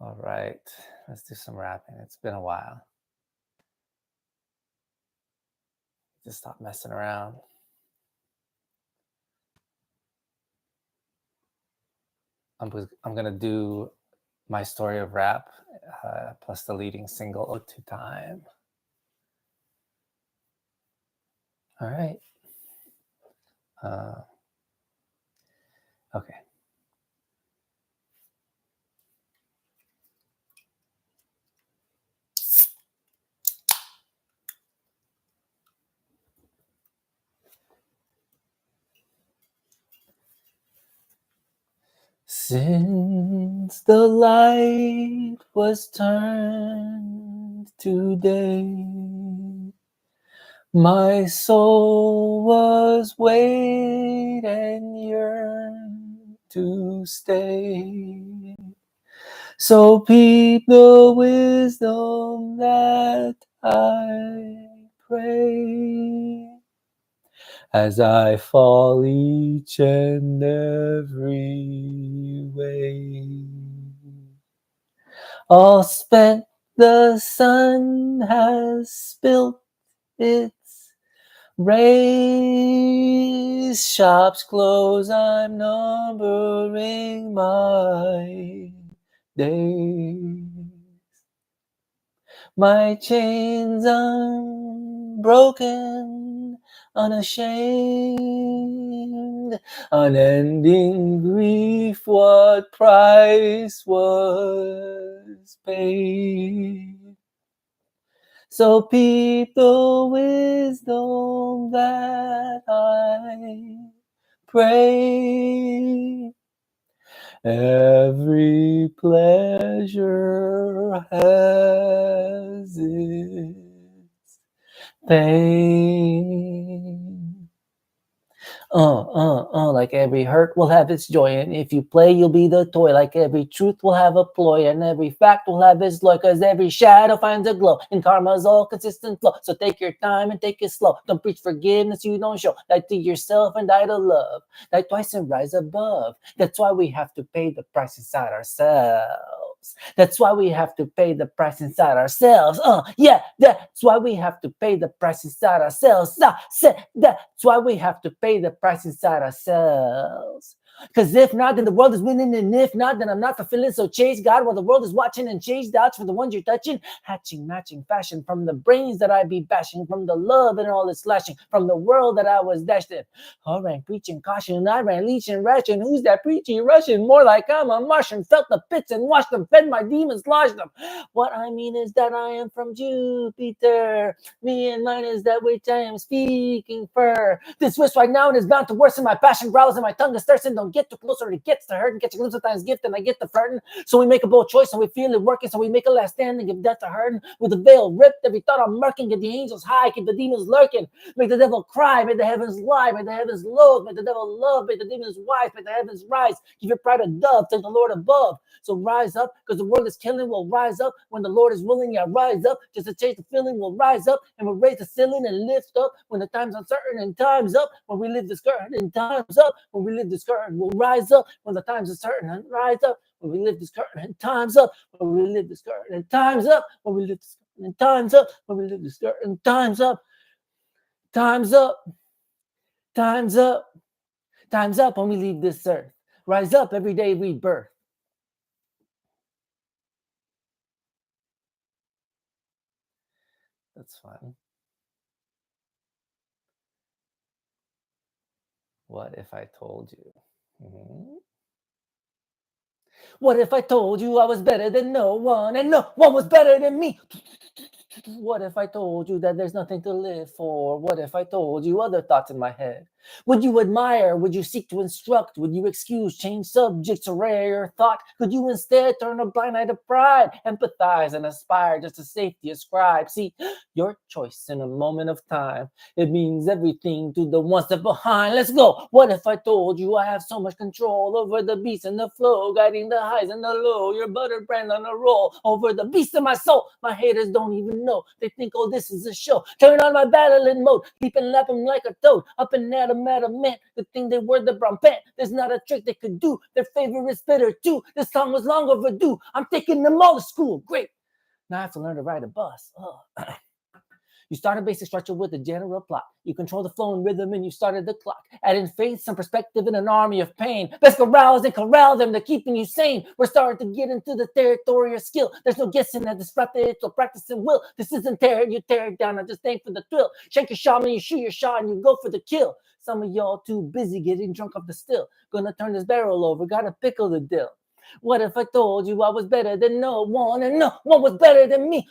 All right, let's do some rapping. It's been a while. Just stop messing around. I'm gonna do my story of rap plus the leading single "Ode to Time." All right. Okay. Since the light was turned to day, my soul was wait and yearn to stay. So peep the wisdom that I pray as I fall each and every way. All spent, the sun has spilt its rays. Shops close, I'm numbering my days. My chains unbroken, unashamed, unending grief, what price was paid? So peep the wisdom that I pray. Every pleasure has its pain. Like every hurt will have its joy, and if you play, you'll be the toy. Like every truth will have a ploy, and every fact will have its loy, cause every shadow finds a glow, and karma's all consistent flow. So take your time and take it slow. Don't preach forgiveness you don't show. Die to yourself and die to love. Die twice and rise above. That's why we have to pay the price inside ourselves. That's why we have to pay the price inside ourselves. Yeah, that's why we have to pay the price inside ourselves. That's why we have to pay the price inside ourselves. Because if not, then the world is winning, and if not, then I'm not fulfilling. So chase God while the world is watching, and chase doubts for the ones you're touching. Hatching, matching fashion from the brains that I be bashing, from the love and all its slashing, from the world that I was dashed in. I ran preaching caution, I ran leeching ration. Who's that preaching Russian? More like I'm a Martian. Felt the pits and washed them, fed my demons, lodged them. What I mean is that I am from Jupiter. Me and mine is that which I am speaking for. This wish right now is bound to worsen. My passion growls and my tongue is thirsting. Don't get too close or it gets to hurt. And catching glimpse sometimes gift and I get the flirting. So we make a bold choice and we feel it working. So we make a last stand and give death to hurting. With the veil ripped, every thought I'm murking. Get the angels high, keep the demons lurking. Make the devil cry, make the heavens lie, make the heavens loathe, make the devil love, make the demons wise, make the heavens rise. Give your pride a dove, take the Lord above. So rise up, because the world is killing. We'll rise up when the Lord is willing. Yeah, rise up just to chase the feeling. We'll rise up and we'll raise the ceiling and lift up when the time's uncertain and time's up. When we live this current and time's up. When we live this current, we'll rise up when the time's uncertain and rise up. When we live this current and time's up. When we live this current and time's up. When we live this current and time's up. When we live this current and time's up. Time's up. Time's up. Time's up when we leave this earth. Rise up every day, rebirth. That's fun. What if I told you? What if I told you I was better than no one and no one was better than me? What if I told you that there's nothing to live for? What if I told you other thoughts in my head? Would you admire? Would you seek to instruct? Would you excuse, change subjects, or rare your thought? Could you instead turn a blind eye to pride, empathize, and aspire just to safety ascribe? See, your choice in a moment of time, it means everything to the ones that behind. Let's go. What if I told you I have so much control over the beats and the flow, guiding the highs and the low, your butter brand on a roll, over the beast of my soul. My haters don't even know. They think, oh, this is a show. Turn on my battling mode, leap and lap them like a toad, up and at 'em matter, man. Good thing they were the brown band. There's not a trick they could do. Their favorite is bitter too. This song was long overdue. I'm taking them all to school. Great. Now I have to learn to ride a bus. Oh. You start a basic structure with a general plot. You control the flow and rhythm and you started the clock. Adding faith, some perspective in an army of pain. Best arouse and corral them to keeping you sane. We're starting to get into the territory of skill. There's no guessing at this practice or practicing will. This isn't tear, you tear it down. I just aim for the thrill. Shake your shot when you shoot your shot and you go for the kill. Some of y'all too busy getting drunk off the still. Gonna turn this barrel over, gotta pickle the dill. What if I told you I was better than no one and no one was better than me?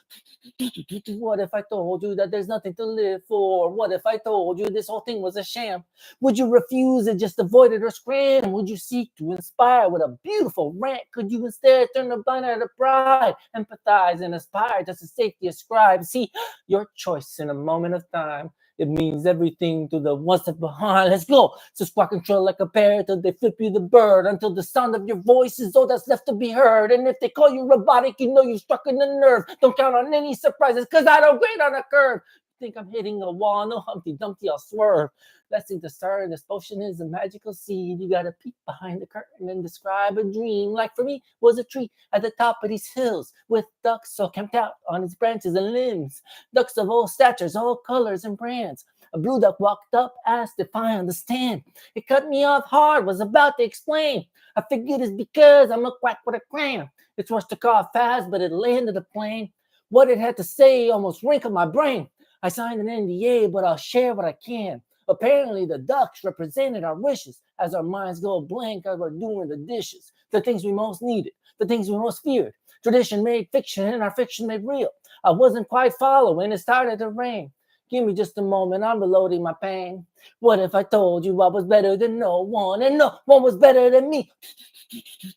What if I told you that there's nothing to live for? What if I told you this whole thing was a sham? Would you refuse it, just avoid it or scram? Would you seek to inspire with a beautiful rant? Could you instead turn a blind eye to pride, empathize and aspire just as safety ascribe? See, your choice in a moment of time. It means everything to the ones that behind. Let's go. So squawk control like a parrot till they flip you the bird, until the sound of your voice is all that's left to be heard. And if they call you robotic, you know you struck in the nerve. Don't count on any surprises, cause I don't grade on a curve. Think I'm hitting a wall, no Humpty Dumpty, I'll swerve. Blessing to start, this potion is a magical seed. You gotta peek behind the curtain and describe a dream. Like for me, was a tree at the top of these hills, with ducks so camped out on its branches and limbs. Ducks of all statures, all colors and brands. A blue duck walked up, asked if I understand. It cut me off hard, was about to explain. I figured it's because I'm a quack with a crayon. It's rushed to car fast, but it landed the plane. What it had to say almost wrinkled my brain. I signed an NDA, but I'll share what I can. Apparently, the ducks represented our wishes as our minds go blank as we're doing the dishes. The things we most needed, the things we most feared. Tradition made fiction and our fiction made real. I wasn't quite following, it started to rain. Give me just a moment, I'm reloading my pain. What if I told you I was better than no one and no one was better than me?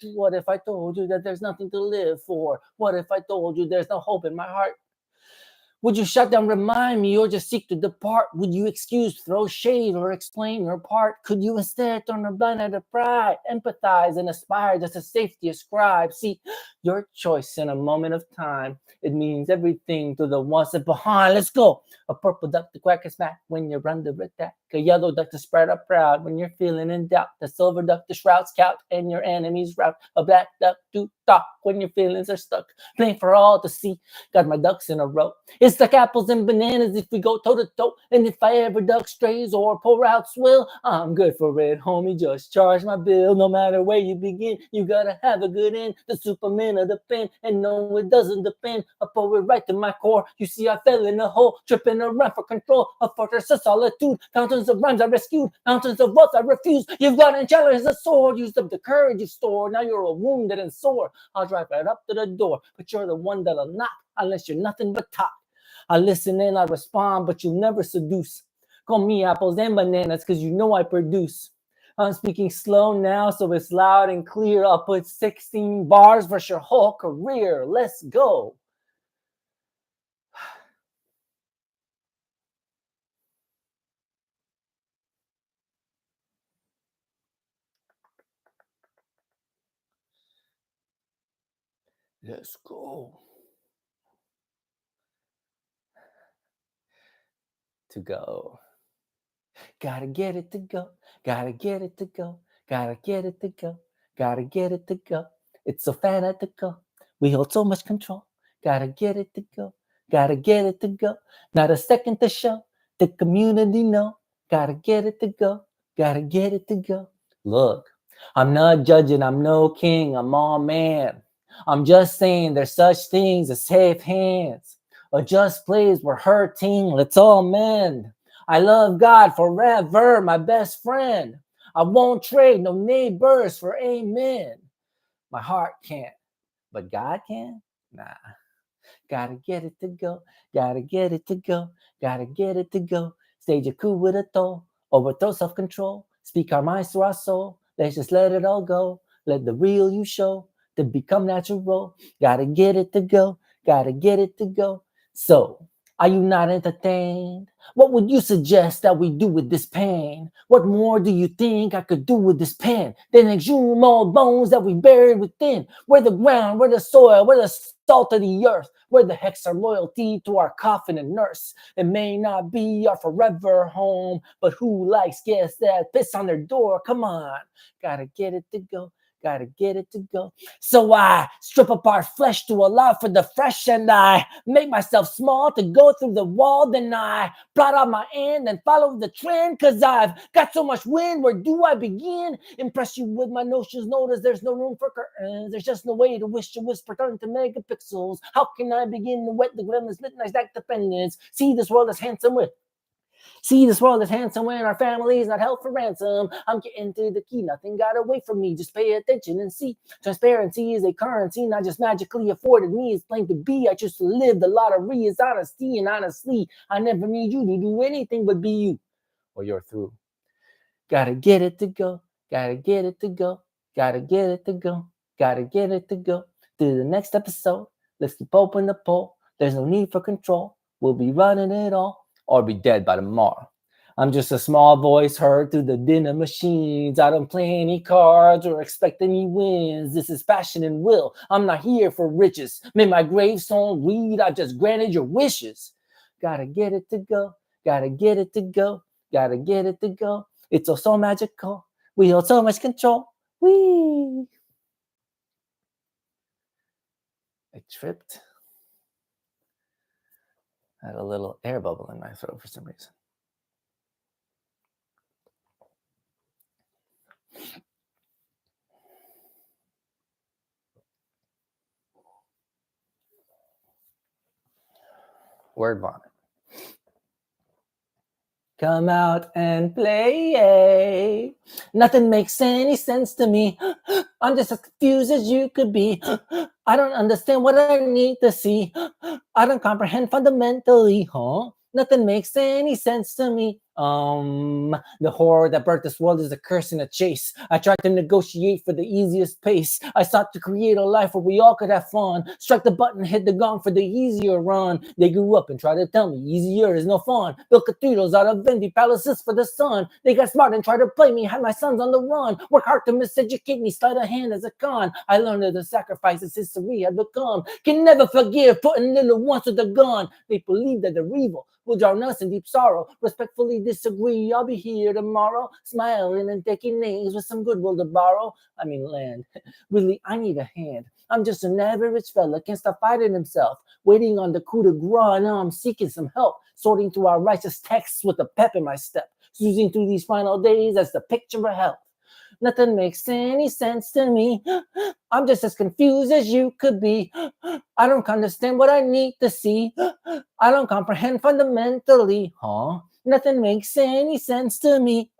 What if I told you that there's nothing to live for? What if I told you there's no hope in my heart? Would you shut down, remind me, or just seek to depart? Would you excuse, throw shade, or explain your part? Could you instead turn a blind eye to pride, empathize, and aspire just as safety ascribe? See, your choice in a moment of time, it means everything to the ones that behind. Let's go. A purple duck to quack a smack when you're under attack. A yellow duck to spread up proud when you're feeling in doubt. The silver duck to shroud scout and your enemy's route. A black duck to talk when your feelings are stuck. Plain for all to see. Got my ducks in a row. It's like apples and bananas if we go toe to toe. And if I ever duck strays or pour out swill, I'm good for it, homie. Just charge my bill. No matter where you begin, you gotta have a good end. The Superman of the pen, and no, it doesn't depend. I pour it right to my core. You see, I fell in a hole, tripping around for control. A fortress of solitude. Fountains of rhymes I rescued. Mountains of wealth I refused. You've got and challenged the sword. Used up the courage you stored. Now you're a wounded and sore. I'll drive right up to the door, but you're the one that'll knock unless you're nothing but talk. I listen and I respond, but you'll never seduce. Call me apples and bananas, cause you know I produce. I'm speaking slow now, so it's loud and clear. I'll put 16 bars for your whole career. Let's go. Let's go. To go. Gotta get it to go. Gotta get it to go. Gotta get it to go. Gotta get it to go. It's so fanatical. We hold so much control. Gotta get it to go. Gotta get it to go. Not a second to show. The community know. Gotta get it to go. Gotta get it to go. Look, I'm not judging. I'm no king. I'm all man. I'm just saying there's such things as safe hands. A just place we're hurting. Let's all mend. I love God forever, my best friend. I won't trade no neighbors for amen. My heart can't, but God can? Nah. Gotta get it to go. Gotta get it to go. Gotta get it to go. Stage a coup with a toe. Overthrow self-control. Speak our minds to our soul. Let's just let it all go. Let the real you show to become natural. Gotta get it to go. Gotta get it to go. So Are you not entertained? What would you suggest that we do with this pain? What more do you think I could do with this pen than exhume all bones that we buried within? Where the ground, where the soil, where the salt of the earth, where the hex our loyalty to our coffin and nurse. It may not be our forever home, but who likes guests that piss on their door? Come on, gotta get it to go. Gotta get it to go. So I strip apart flesh to allow for the fresh, and I make myself small to go through the wall. Then I plot out my end and follow the trend, cause I've got so much wind. Where do I begin? Impress you with my notions. Notice there's no room for curtains. There's just no way to wish to whisper turn to megapixels. How can I begin to wet the gremlins midnight like defendants? See this world as handsome with See, this world is handsome when our family is not held for ransom. I'm getting to the key, nothing got away from me. Just pay attention and see. Transparency is a currency, not just magically afforded me. It's plain to be. I choose to live. The lottery is honesty, and honestly, I never need you to do anything but be you, or you're through. Gotta get it to go. Gotta get it to go. Gotta get it to go. Gotta get it to go. To the next episode, let's keep open the poll. There's no need for control. We'll be running it all, or be dead by tomorrow. I'm just a small voice heard through the din of machines. I don't play any cards or expect any wins. This is passion and will. I'm not here for riches. May my gravestone read, I've just granted your wishes. Gotta get it to go. Gotta get it to go. Gotta get it to go. It's all so magical. We hold so much control. Whee! I tripped. I had a little air bubble in my throat for some reason. Word vomit. Come out and play. Nothing makes any sense to me. I'm just as confused as you could be. I don't understand what I need to see. I don't comprehend fundamentally, huh? Nothing makes any sense to me. The horror that birthed this world is a curse and a chase. I tried to negotiate for the easiest pace. I sought to create a life where we all could have fun. Strike the button, hit the gong for the easier run. They grew up and tried to tell me easier is no fun. Built cathedrals out of empty palaces for the sun. They got smart and tried to play me, had my sons on the run. Work hard to miseducate me, sleight of hand as a con. I learned that the sacrifices history had become. Can never forgive putting little ones with a gun. They believe that they're evil will drown us in deep sorrow. Respectfully disagree. I'll be here tomorrow, smiling and taking names with some goodwill to borrow. I mean, land. Really, I need a hand. I'm just an average fella, can't stop fighting himself. Waiting on the coup de grace. Now I'm seeking some help, sorting through our righteous texts with a pep in my step. Snoozing through these final days as the picture of health. Nothing makes any sense to me. I'm just as confused as you could be. I don't understand what I need to see. I don't comprehend fundamentally, huh? Nothing makes any sense to me.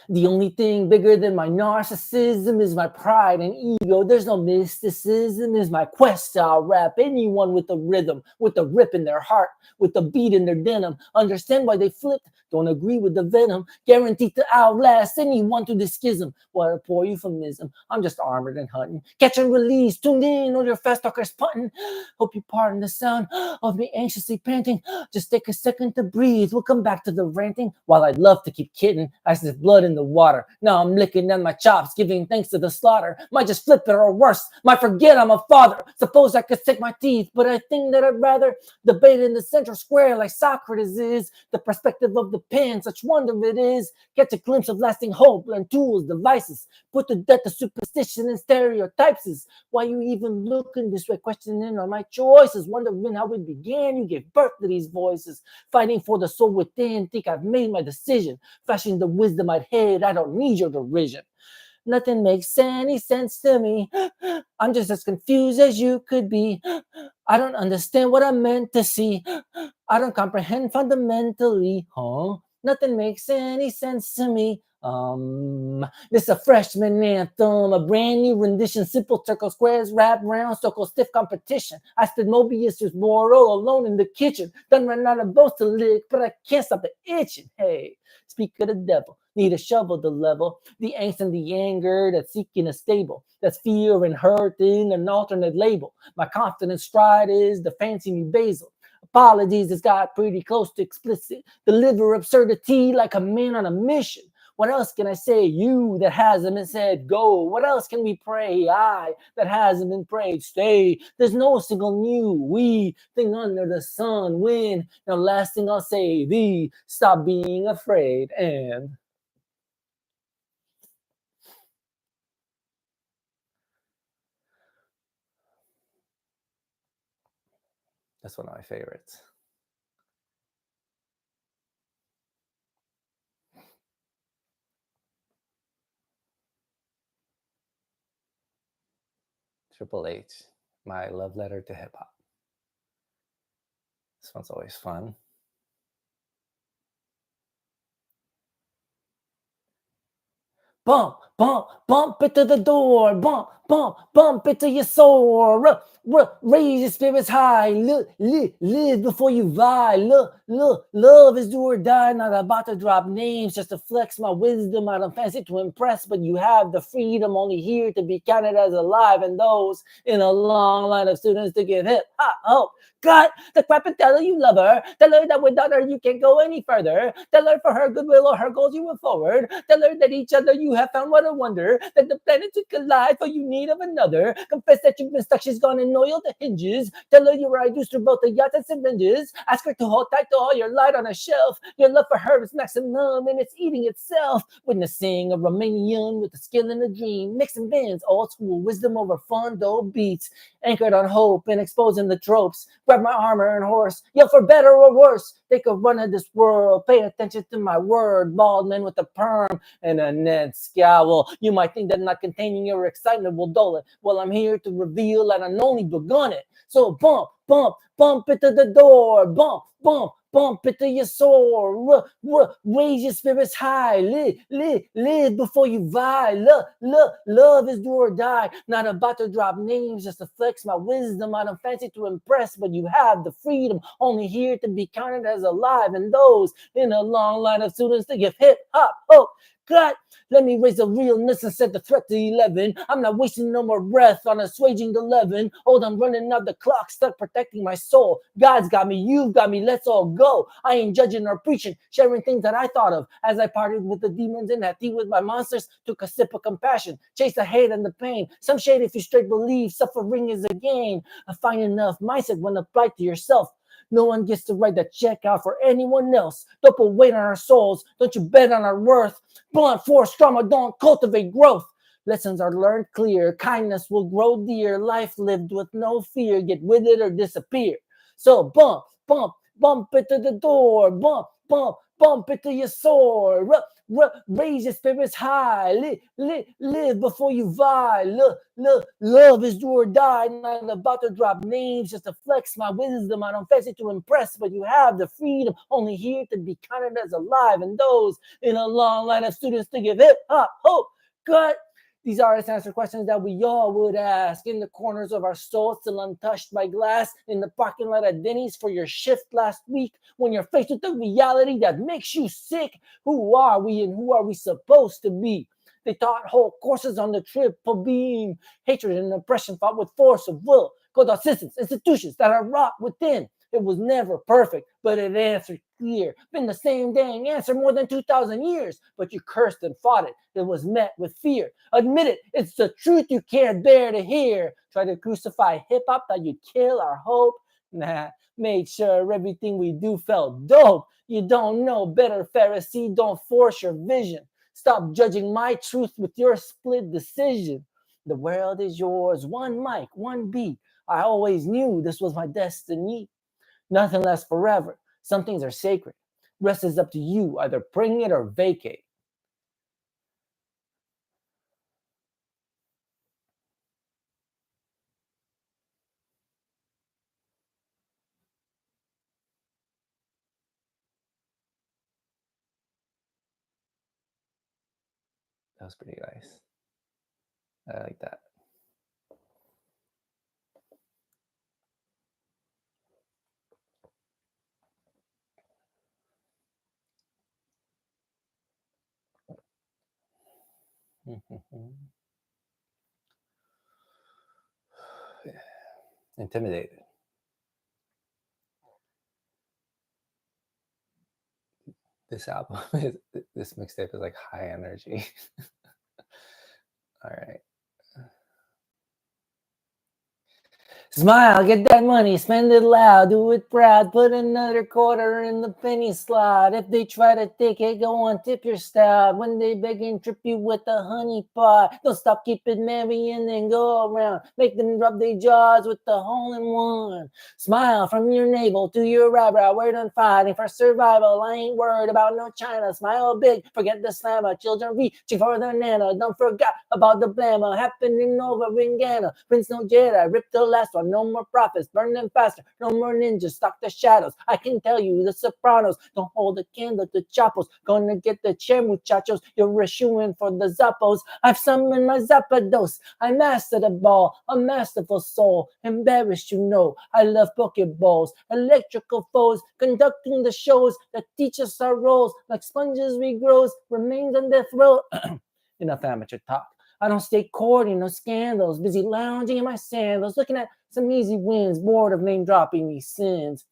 The only thing bigger than my narcissism is my pride and ego. There's no mysticism, is my quest. I'll rap anyone with a rhythm, with a rip in their heart, with a beat in their denim. Understand why they flipped, don't agree with the venom. Guaranteed to outlast anyone through the schism. What a poor euphemism. I'm just armored and hunting. Catch and release, tuned in, all your fast talkers punting. Hope you pardon the sound of me anxiously panting. Just take a second to breathe. We'll come back to the ranting. While I'd love to keep kidding, as there's blood in the water. Now I'm licking at my chops, giving thanks to the slaughter. Might just flip it or worse, might forget I'm a father. Suppose I could stick my teeth, but I think that I'd rather debate in the central square like Socrates is. The perspective of the pen, such wonder it is. Catch a glimpse of lasting hope, learn tools, devices. Put to death the superstition and stereotypes is why you even looking this way, questioning on my choices, wondering how it began. You gave birth to these voices, fighting for the soul within. Think I've made my decision, fashioning the wisdom I'd head. I don't need your derision. Nothing makes any sense to me. I'm just as confused as you could be. I don't understand what I meant to see. I don't comprehend fundamentally, huh? Nothing makes any sense to me. This is a freshman anthem, a brand new rendition, simple circle squares, wrap round, circle stiff competition. I stood Mobius was more all alone in the kitchen. Done ran out of bones to lick, but I can't stop the itching. Hey, speak of the devil. Need a shovel to level the angst and the anger that's seeking a stable. That's fear and hurt in an alternate label. My confident stride is the fancy new basil. apologies, it's got pretty close to explicit. Deliver absurdity like a man on a mission. What else can I say? You that hasn't been said, go. What else can we pray? I that hasn't been prayed, stay. There's no single new we thing under the sun. When the last thing I'll say, thee, stop being afraid. And that's one of my favorites. Triple H, my love letter to hip hop. This one's always fun. Bump, bump, bump it to the door. Bump, bump, bump it till you're sore. Raise your spirits high. Live before you vie. Love is do or die. Not about to drop names just to flex my wisdom. I don't fancy to impress, but you have the freedom only here to be counted as alive. And those in a long line of students to give hip hop hope. Cut the crap and tell her you love her. Tell her that without her you can't go any further. Tell her for her goodwill or her goals you move forward. Tell her that each other you have found what a wonder. That the planets would collide for you need of another. Confess that you've been stuck, she's gone and oiled the hinges. Tell her you're reduced to both the yacht and syringes. Ask her to hold tight to all your light on a shelf. Your love for her is maximum and it's eating itself. Witnessing a Romanian with a skill and a dream. Mixing bands, old school wisdom over fun dope beats. Anchored on hope and exposing the tropes. Grab my armor and horse, yell for better or worse. Take a run of this world, pay attention to my word. Bald man with a perm and a Ned scowl. You might think that not containing your excitement will dull it. Well, I'm here to reveal that I've only begun it. So bump, bump, bump it to the door. Bump, bump, bump it till you're sore. Raise your spirits high. Live before you vie. Love is do or die. Not about to drop names just to flex my wisdom. I don't fancy to impress, but you have the freedom only here to be counted as alive. And those in a long line of students to give hip hop hope. Cut. Let me raise the realness and set the threat to 11. I'm not wasting no more breath on assuaging the 11. Hold on, running out the clock, stuck protecting my soul. God's got me, you've got me, let's all go. I ain't judging or preaching, sharing things that I thought of as I partied with the demons and had tea with my monsters. Took a sip of compassion, chase the hate and the pain. Some shade if you straight believe suffering is a gain. A fine enough mindset when applied to yourself. No one gets to write the check out for anyone else. Don't put weight on our souls. Don't you bet on our worth. Blunt force trauma don't cultivate growth. Lessons are learned clear. Kindness will grow dear. Life lived with no fear. Get with it or disappear. So bump, bump, bump it to the door. Bump, bump, bump it till you're sore. Raise your spirits high. Live before you vie. Love is do or die. Not about to drop names just to flex my wisdom. I don't fancy to impress, but you have the freedom only here to be counted as alive. And those in a long line of students to give hip hop hope. Cut. These artists answer questions that we all would ask in the corners of our souls, still untouched by glass, in the parking lot at Denny's for your shift last week, when you're faced with the reality that makes you sick. Who are we and who are we supposed to be? They taught whole courses on the triple beam. Hatred and oppression fought with force of will. Called out systems, institutions that are wrought within. It was never perfect, but it answered clear. Been the same dang answer more than 2,000 years, but you cursed and fought it. It was met with fear. Admit it, it's the truth you can't bear to hear. Try to crucify hip-hop that you'd kill our hope. Nah, made sure everything we do felt dope. You don't know better, Pharisee, don't force your vision. Stop judging my truth with your split decision. The world is yours, one mic, one beat. I always knew this was my destiny. Nothing lasts forever. Some things are sacred. Rest is up to you. Either bring it or vacate. That was pretty nice. I like that. Intimidated. This album this mixtape is like high energy. All right. Smile, get that money, spend it loud, do it proud, put another quarter in the penny slot. If they try to take it, go on, tip your stout. When they beg and trip you with the honey pot, don't stop, keep it merry and then go around. Make them rub their jaws with the hole in one. Smile from your navel to your eyebrow, we're done fighting for survival. I ain't worried about no China. Smile big, forget the slammer. Children reaching for the nana, don't forget about the blammer. Happening over in Ghana, Prince no Jedi, rip the last one. No more prophets, burn them faster. No more ninjas, stalk the shadows. I can tell you, the Sopranos don't hold a candle to Chapos. Gonna get the chair, muchachos. You're a shoo-in for the Zappos. I've summoned my Zappados. I mastered the ball, a masterful soul. Embarrassed, you know. I love Pokeballs, electrical foes, conducting the shows that teach us our roles. Like sponges we grows, remains on death row. Enough amateur talk. I don't stay courting no scandals, busy lounging in my sandals, looking at some easy wins, bored of name dropping these sins.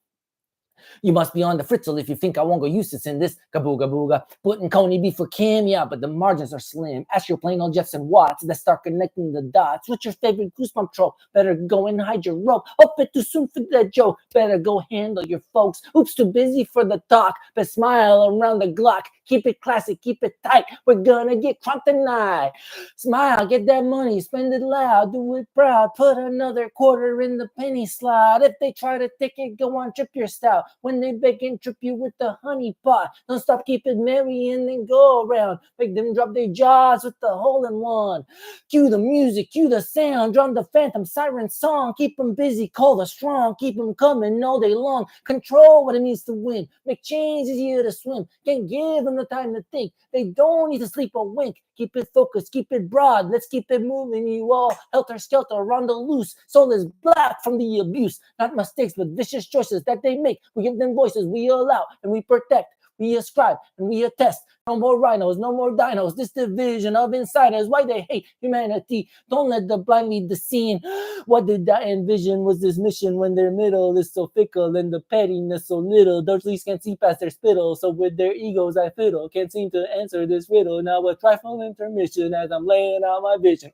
You must be on the fritzel if you think I won't go useless in this kabooga booga. Putting Coney beef for Kim, yeah, but the margins are slim. Ask your plain old Jeffs and Watts that start connecting the dots. What's your favorite goosebump trope? Better go and hide your rope. Up it too soon for that joke. Better go handle your folks. Oops, too busy for the talk. But smile around the Glock. Keep it classy, keep it tight. We're gonna get crunk tonight. Smile, get that money, spend it loud, do it proud. Put another quarter in the penny slot. If they try to take it, go on, trip your style. When they beg and trip you with the honey pot, don't stop, keep it merry and then go around. Make them drop their jaws with the hole in one. Cue the music, cue the sound, drum the phantom siren song. Keep them busy, call the strong, keep them coming all day long. Control what it means to win, make change easier to swim. Can't give them the time to think, they don't need to sleep or wink. Keep it focused, keep it broad, let's keep it moving, you all. Helter-skelter, around the loose, soul is black from the abuse. Not mistakes, but vicious choices that they make. We give them voices, we allow, and we protect. We ascribe and we attest. No more rhinos, no more dinos. This division of insiders, why they hate humanity. Don't let the blind lead the scene. What did I envision was this mission when their middle is so fickle and the pettiness so little? Dursley's can't see past their spittle, so with their egos I fiddle. Can't seem to answer this riddle. Now a trifle intermission as I'm laying out my vision.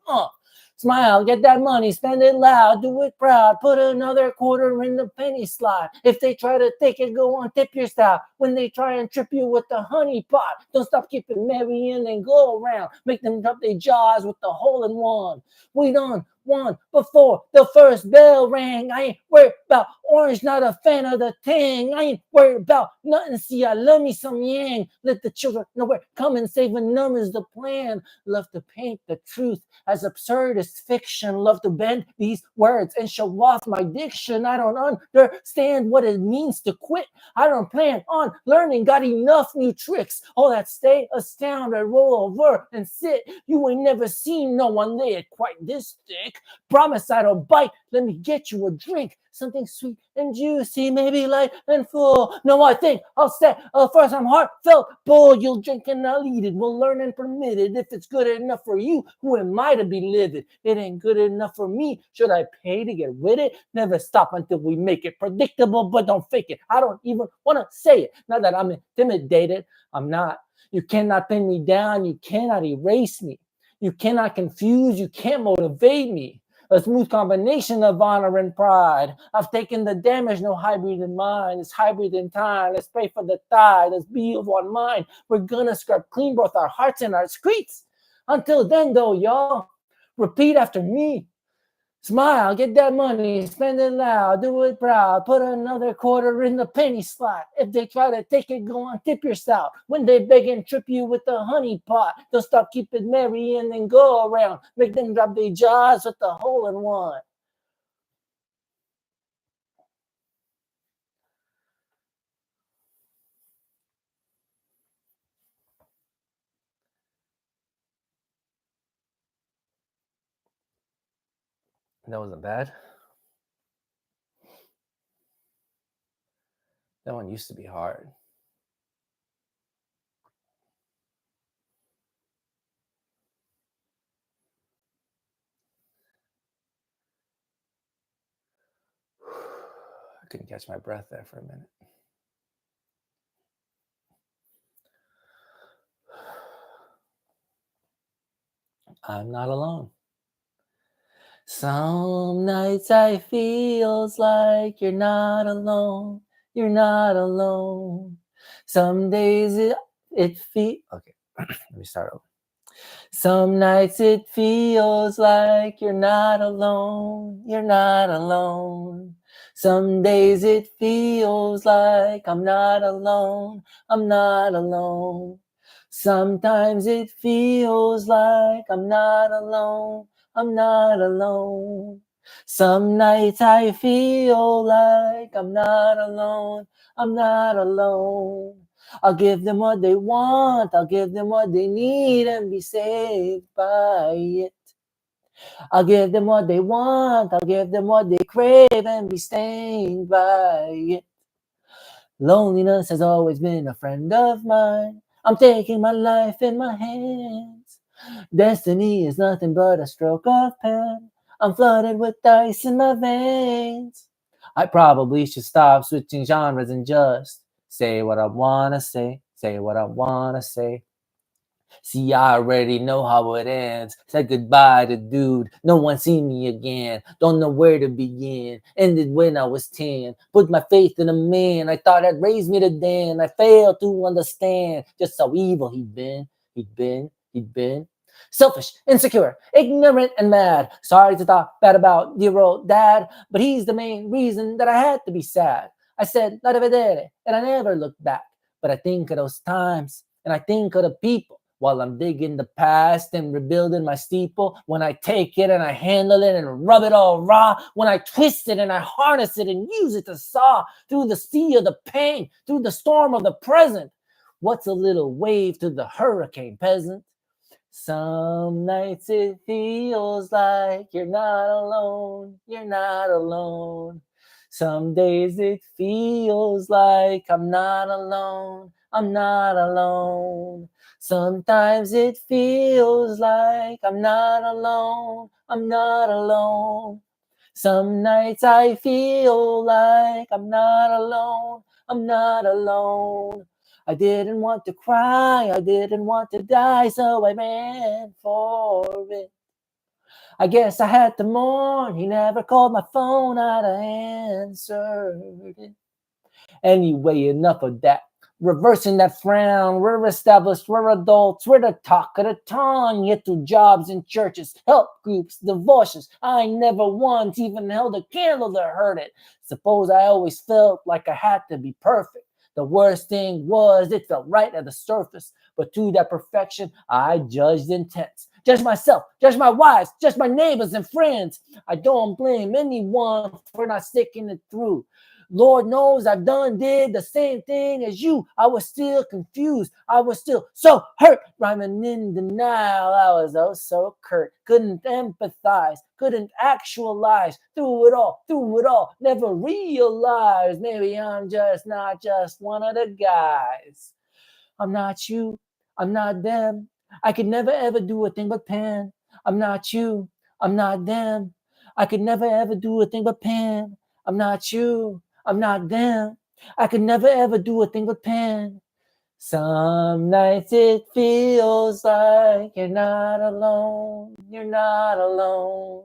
Smile, get that money, spend it loud, do it proud. Put another quarter in the penny slot. If they try to take it, go on, tip your style. When they try and trip you with the honey pot, don't stop, keep it merry and then go around. Make them drop their jaws with the hole in one. We done one before the first bell rang. I ain't worried about orange, not a fan of the tang. I ain't worried about nothing. See, I love me some yang. Let the children know where come and saving them is the plan. Love to paint the truth as absurd as fiction. Love to bend these words and show off my diction. I don't understand what it means to quit. I don't plan on learning. Got enough new tricks. All that stay astounded, roll over and sit. You ain't never seen no one lay it quite this thick. Promise I don't bite. Let me get you a drink. Something sweet and juicy, maybe light and full. No, I think I'll stay for some heartfelt bull. You'll drink and I'll eat it. We'll learn and permit it. If it's good enough for you, who am I to be livid? It ain't good enough for me. Should I pay to get with it? Never stop until we make it predictable, but don't fake it. I don't even want to say it. Not that I'm intimidated. I'm not. You cannot pin me down. You cannot erase me. You cannot confuse. You can't motivate me. A smooth combination of honor and pride. I've taken the damage, no hybrid in mind. It's hybrid in time. Let's pray for the tide. Let's be of one mind. We're gonna scrub clean both our hearts and our streets. Until then, though, y'all, repeat after me. Smile, get that money, spend it loud, do it proud. Put another quarter in the penny slot. If they try to take it, go on, tip your style. When they beg and trip you with the honey pot, don't stop, keep it merry and then go around. Make them drop their jaws with the hole in one. That wasn't bad. That one used to be hard. I couldn't catch my breath there for a minute. I'm not alone. Some nights I feels like you're not alone. You're not alone. Some days it okay. Let me start over. Some nights it feels like you're not alone. You're not alone. Some days it feels like I'm not alone. I'm not alone. Sometimes it feels like I'm not alone. I'm not alone. Some nights I feel like I'm not alone. I'm not alone. I'll give them what they want. I'll give them what they need and be saved by it. I'll give them what they want. I'll give them what they crave and be stained by it. Loneliness has always been a friend of mine. I'm taking my life in my hands. Destiny is nothing but a stroke of pen. I'm flooded with ice in my veins. I probably should stop switching genres and just say what I wanna say what I wanna say. See, I already know how it ends. Said goodbye to dude. No one seen me again. Don't know where to begin. Ended when I was 10. Put my faith in a man. I thought that raised me to den. I failed to understand just how evil he'd been. He'd been. Selfish, insecure, ignorant, and mad. Sorry to talk bad about dear old dad, but he's the main reason that I had to be sad. I said, la vedere, and I never looked back. But I think of those times, and I think of the people while I'm digging the past and rebuilding my steeple. When I take it and I handle it and rub it all raw. When I twist it and I harness it and use it to saw through the sea of the pain, through the storm of the present. What's a little wave to the hurricane, peasant? Some nights it feels like you're not alone. You're not alone. Some days it feels like I'm not alone. I'm not alone. Sometimes it feels like I'm not alone. I'm not alone. Some nights I feel like I'm not alone. I'm not alone. I didn't want to cry. I didn't want to die. So I ran for it. I guess I had to mourn. He never called my phone. I'd have answered it. Anyway, enough of that. Reversing that frown, we're established, we're adults, we're the talk of the town. Yet through jobs in churches, help groups, divorces, I never once even held a candle to hurt it. Suppose I always felt like I had to be perfect. The worst thing was it felt right at the surface, but to that perfection, I judged intents. Judge myself, judge my wives, judge my neighbors and friends. I don't blame anyone for not sticking it through. Lord knows did the same thing as you. I was still confused. I was still so hurt. Rhyming in denial. I was oh so curt. Couldn't empathize. Couldn't actualize. Through it all. Never realized. Maybe I'm just not just one of the guys. I'm not you. I'm not them. I could never ever do a thing but pen. I'm not you. I'm not them. I could never ever do a thing but pen. I'm not you. I'm not them. I could never ever do a thing but pen. Some nights it feels like you're not alone. You're not alone.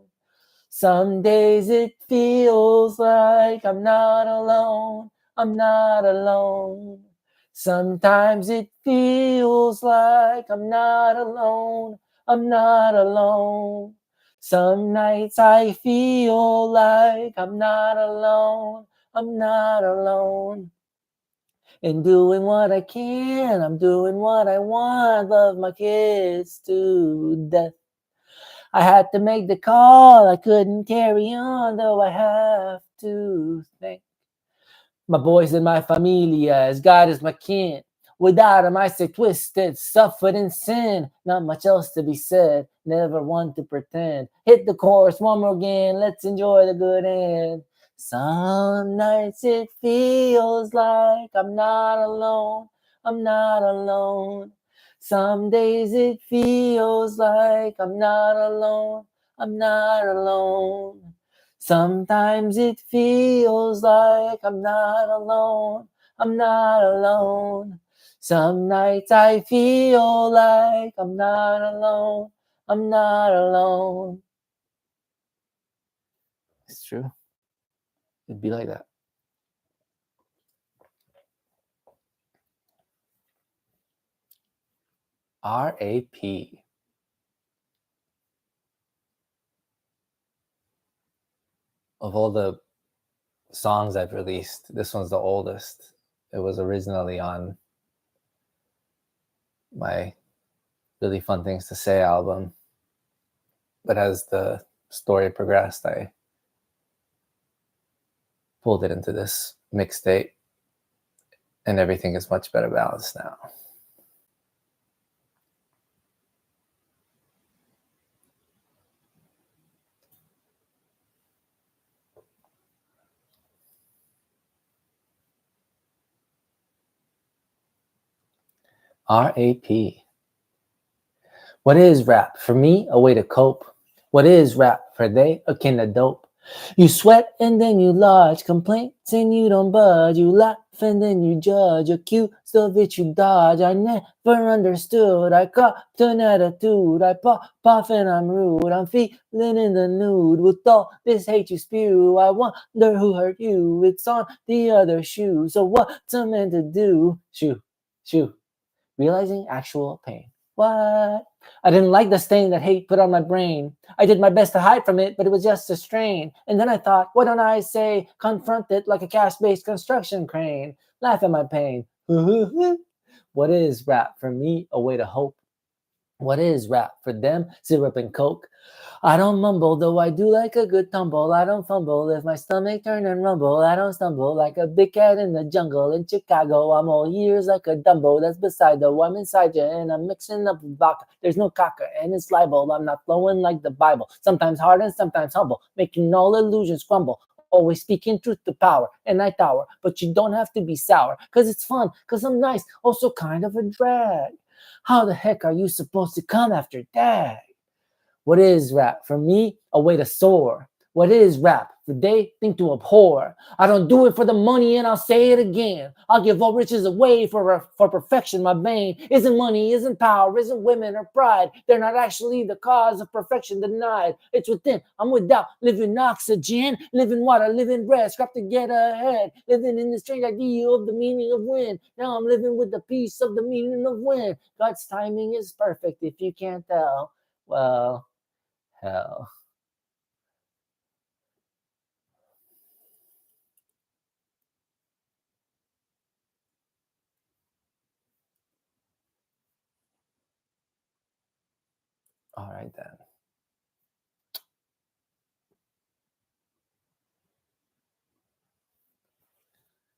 Some days it feels like I'm not alone. I'm not alone. Sometimes it feels like I'm not alone. I'm not alone. Some nights I feel like I'm not alone. I'm not alone. And doing what I can, I'm doing what I want. Love my kids to death. I had to make the call. I couldn't carry on, though I have to thank my boys and my familia, as God is my kin. Without him, I stay twisted, suffered in sin. Not much else to be said, never one to pretend. Hit the chorus one more again, let's enjoy the good end. Some nights it feels like I'm not alone. I'm not alone. Some days it feels like I'm not alone. I'm not alone. Sometimes it feels like I'm not alone. I'm not alone. Some nights I feel like I'm not alone. I'm not alone. It's true. It'd be like that. R.A.P. Of all the songs I've released, this one's the oldest. It was originally on my Really Fun Things to Say album. But as the story progressed, I pulled it into this mixtape, and everything is much better balanced now. R.A.P. What is rap? For me, a way to cope. What is rap? For they, akin to dope. You sweat and then you lodge complaints and you don't budge. You laugh and then you judge. Accused of it you dodge. I never understood. I copped an attitude. I pop off and I'm rude. I'm feeling in the nude with all this hate you spew. I wonder who hurt you. It's on the other shoe. So what's a man to do? Shoo. Realizing actual pain. What? I didn't like the stain that hate put on my brain. I did my best to hide from it, but it was just a strain. And then I thought, why don't I say, confront it like a cash-based construction crane? Laugh at my pain. What is rap? For me, a way to hope. What is rap? For them, syrup and coke. I don't mumble, though I do like a good tumble. I don't fumble if my stomach turn and rumble. I don't stumble like a big cat in the jungle. In Chicago, I'm all ears like a Dumbo. That's beside though. I'm inside you and I'm mixing up vodka. There's no cocker and it's libel. I'm not flowing like the Bible. Sometimes hard and sometimes humble, making all illusions crumble. Always speaking truth to power, and I tower. But you don't have to be sour, cause it's fun, cause I'm nice, also kind of a drag. How the heck are you supposed to come after that? What is rap? For me, a way to soar. What is rap? For they think to abhor. I don't do it for the money, and I'll say it again. I'll give all riches away for perfection. My vein isn't money, isn't power, isn't women or pride. They're not actually the cause of perfection denied. It's within. I'm without. Living oxygen, living water, living breath. Scrap to get ahead. Living in the strange idea of the meaning of win. Now I'm living with the peace of the meaning of win. God's timing is perfect. If you can't tell, well, hell. All right then.